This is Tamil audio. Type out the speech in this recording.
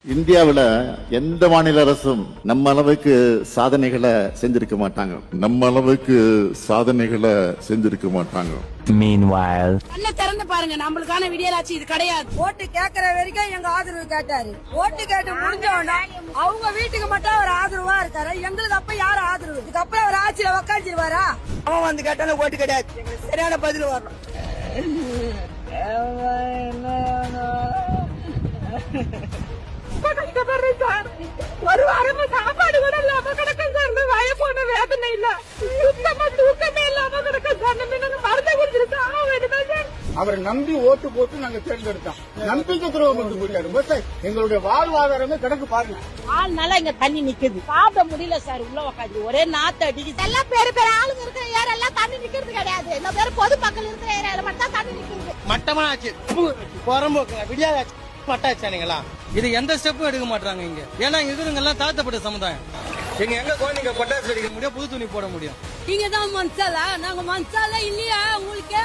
இந்தியாவுல எந்த மாநில அரசும் நம்ம அளவுக்கு சாதனைகளை செஞ்சிருக்க மாட்டாங்க. Meanwhile, கண்ணை திறந்து பாருங்க, நம்மளுக்கான விடியலாச்சு இது கிடையாது. ஓட்டு கேக்குற வரைக்கும் எங்க ஆதரவு கேட்டாரு. ஓட்டு கேட்டு முடிஞ்சவன அவங்க வீட்டுக்கு மட்டும் அவர் ஆதரவா இருக்காரு. எங்களுக்கு அப்ப யாரு ஆதரவு? இதுக்கப்புறம் அவர் ஆட்சியில உக்காந்துருவாரா? அவன் வந்து கேட்டாலும் ஓட்டு கிடையாது. சரியான பதில் வரணும். ஒரு வாரமா சாப்பாடு கூட இல்லாம கிடக்க சார். வாய போன வேதனை இல்ல, சுத்தமா தூக்கமே இல்லாம கிடக்க சார். மருந்து குடிச்சிருக்கு. அவரை நம்பி ஓட்டு போட்டு நாங்க தேர்ந்தெடுத்தோம். நம்பிக்கை துரோகம் கொண்டு போயிட்டாரு. எங்களுடைய வாழ்வாதாரமே கிடக்கு பாருங்க. ஆள்னால இங்க தண்ணி நிக்குது, சாப்பிட முடியல சார். உள்ள உட்காந்து ஒரே நாத்து அடிக்குது. எல்லாம் பேரு ஆளுங்க இருக்கிற ஏரெல்லாம் தண்ணி நிக்கிறது கிடையாது. இந்த பேரு பொதுமக்கள் இருக்கிற ஏரியால மட்டும் தான் தண்ணி நிக்குது. மட்டமா ஆச்சு, புறம்போக்குங்க, விடியாச்சு, பட்டாச்சானுங்களா. இது எந்த ஸ்டெப்பும் எடுக்க மாட்டாங்க இங்க. ஏன்னா இருக்கிறவங்க எல்லாம் தாழ்த்தப்பட்ட சமுதாயம். எங்க குழந்தைங்க பட்டாசு அடிக்க முடியும், புது துணி போட முடியும். நீங்க தான் மனசாலா, நாங்க மனசாலா இல்லையா உங்களுக்கு?